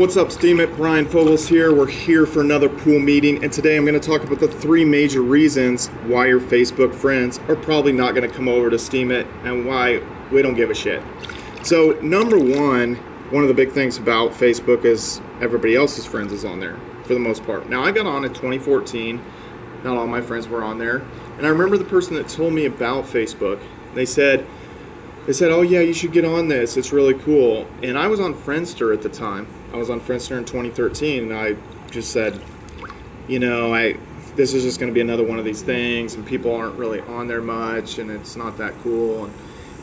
What's up, Steemit? Brian Fogels here. We're here for another pool meeting, and today I'm going to talk about the 3 major reasons why your Facebook friends are probably not going to come over to Steemit and why we don't give a shit. So, number one of the big things about Facebook is everybody else's friends is on there for the most part. Now, I got on in 2014. Not all my friends were on there. And I remember the person that told me about Facebook. They said, oh yeah, you should get on this. It's really cool. And I was on Friendster at the time. I was on Friendster in 2013, and I just said, this is just going to be another one of these things, and people aren't really on there much, and it's not that cool. And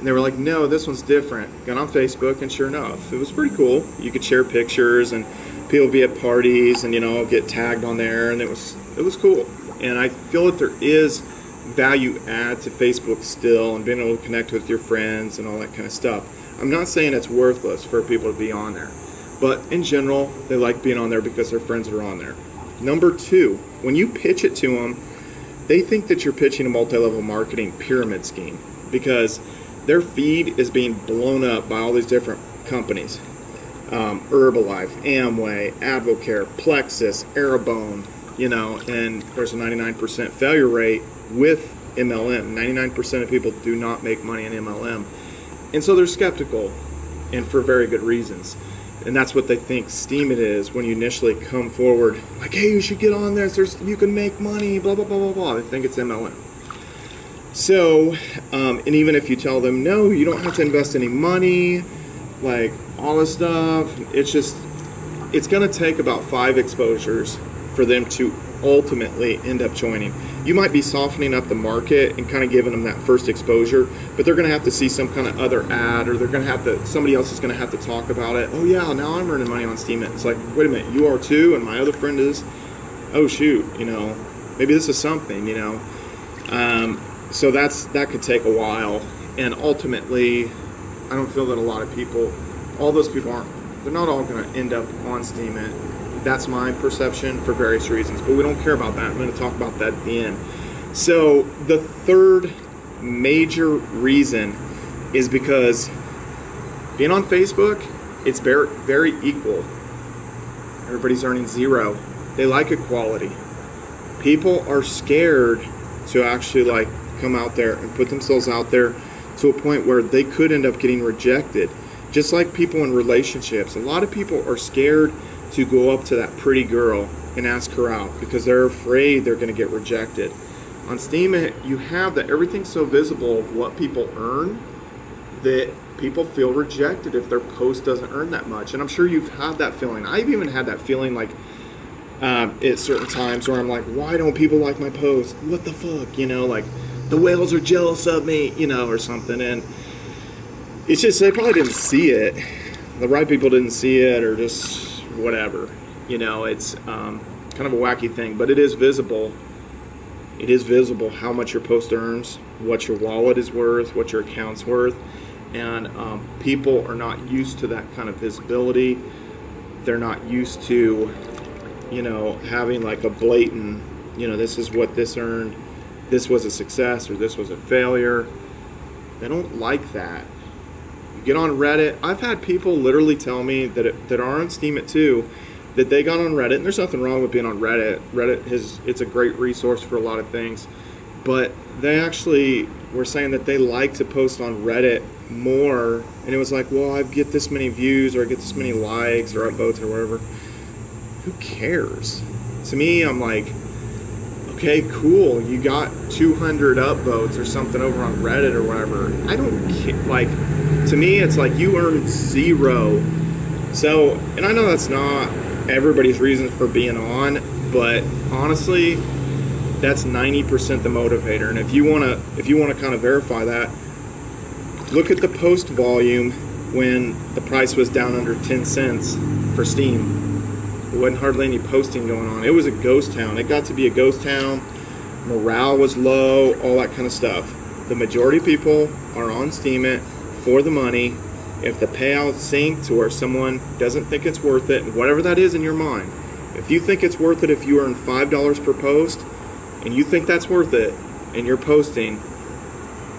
they were like, no, this one's different. Got on Facebook, and sure enough, it was pretty cool. You could share pictures, and people would be at parties, and get tagged on there, and it was cool. And I feel that there is value add to Facebook still, and being able to connect with your friends and all that kind of stuff. I'm not saying it's worthless for people to be on there, but in general, they like being on there because their friends are on there. Number 2, when you pitch it to them, they think that you're pitching a multi-level marketing pyramid scheme because their feed is being blown up by all these different companies. Herbalife, Amway, Advocare, Plexus, Arabone, and there's a 99% failure rate with MLM. 99% of people do not make money in MLM. And so they're skeptical, and for very good reasons. And that's what they think Steemit is when you initially come forward, like, hey, you should get on this, you can make money, blah, blah, blah, blah, blah. They think it's MLM. So, and even if you tell them, no, you don't have to invest any money, like all this stuff, it's going to take about 5 exposures for them to ultimately end up joining. You might be softening up the market and kind of giving them that first exposure, but they're going to have to see some kind of other ad, or they're going to have to, somebody else is going to have to talk about it. Oh yeah, now I'm earning money on Steemit. It's like, wait a minute, you are too, and my other friend is. Oh shoot, maybe this is something, So that could take a while, and ultimately, I don't feel that a lot of people, all those people they're not all going to end up on Steemit. That's my perception for various reasons, but we don't care about that. I'm going to talk about that at the end. So the third major reason is because being on Facebook, it's very, very equal. Everybody's earning 0. They like equality. People are scared to actually come out there and put themselves out there to a point where they could end up getting rejected. Just like people in relationships, a lot of people are scared to go up to that pretty girl and ask her out because they're afraid they're going to get rejected. On Steemit, you have that everything's so visible of what people earn that people feel rejected if their post doesn't earn that much. And I'm sure you've had that feeling. I've even had that feeling at certain times where I'm like, why don't people like my post? What the fuck? The whales are jealous of me, or something. And it's just, they probably didn't see it. The right people didn't see it, or just whatever. It's kind of a wacky thing, but it is visible. It is visible how much your post earns, what your wallet is worth, what your account's worth, and people are not used to that kind of visibility. They're not used to, having a blatant, this is what this earned, this was a success, or this was a failure. They don't like that. Get on Reddit. I've had people literally tell me that are on Steemit too, that they got on Reddit, and there's nothing wrong with being on Reddit. It's a great resource for a lot of things, but they actually were saying that they like to post on Reddit more, and it was like, well, I get this many views, or I get this many likes, or upvotes, or whatever. Who cares? To me, I'm like, okay, cool, you got 200 upvotes or something over on Reddit or whatever. I don't care. To me, it's like you earned 0. So, and I know that's not everybody's reason for being on, but honestly, that's 90% the motivator. And if you wanna kind of verify that, look at the post volume when the price was down under 10 cents for Steam. There wasn't hardly any posting going on. It was a ghost town. It got to be a ghost town. Morale was low, all that kind of stuff. The majority of people are on Steemit for the money. If the payouts sink to where someone doesn't think it's worth it, whatever that is in your mind, if you think it's worth it, if you earn $5 per post and you think that's worth it and you're posting,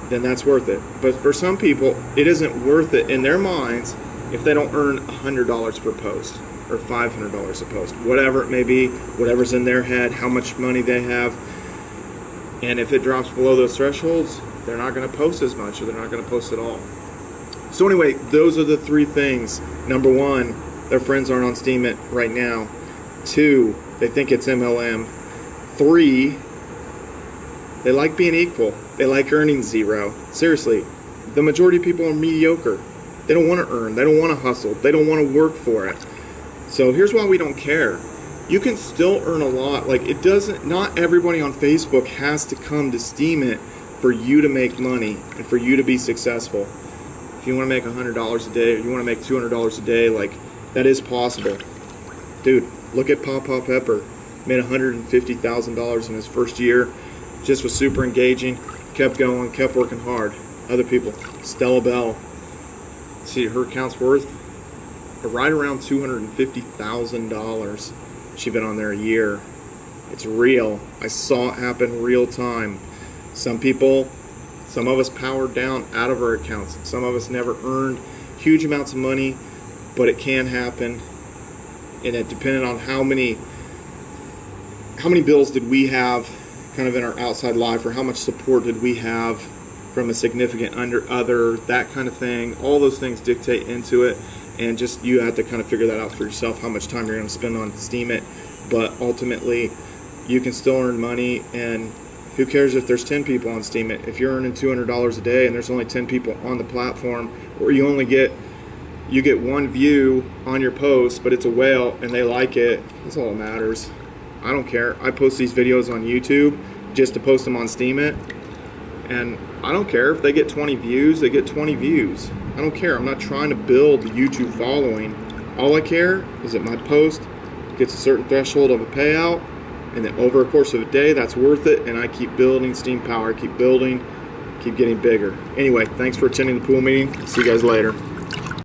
then that's worth it. But for some people, it isn't worth it in their minds if they don't earn $100 per post. or $500 a post, whatever it may be, whatever's in their head, how much money they have. And if it drops below those thresholds, they're not going to post as much, or they're not going to post at all. So anyway, those are the three things. Number one, their friends aren't on Steemit right now. Two, they think it's MLM. Three, they like being equal. They like earning zero. Seriously, the majority of people are mediocre. They don't want to earn. They don't want to hustle. They don't want to work for it. So here's why we don't care. You can still earn a lot. Like, it doesn't, not everybody on Facebook has to come to Steemit for you to make money and for you to be successful. If you want to make $100 a day, or you want to make $200 a day, like, that is possible. Dude, look at Papa Pepper. Made $150,000 in his first year. Just was super engaging. Kept going, kept working hard. Other people, Stella Bell. See, her account's worth right around $250,000. She's been on there a year. It's real. I saw it happen real time. Some of us powered down out of our accounts. Some of us never earned huge amounts of money, but it can happen. And it depended on how many bills did we have kind of in our outside life, or how much support did we have from a significant other, that kind of thing. All those things dictate into it, and just you have to kind of figure that out for yourself, how much time you're going to spend on Steemit. But ultimately, you can still earn money, and who cares if there's 10 people on Steemit? If you're earning $200 a day and there's only 10 people on the platform, or you get one view on your post, but it's a whale and they like it, that's all that matters. I don't care. I post these videos on YouTube just to post them on Steemit, and I don't care if they get 20 views, they get 20 views. I don't care. I'm not trying to build a YouTube following. All I care is that my post gets a certain threshold of a payout, and then over a course of a day, that's worth it, and I keep building steam power. I keep building, keep getting bigger. Anyway, thanks for attending the pool meeting. See you guys later.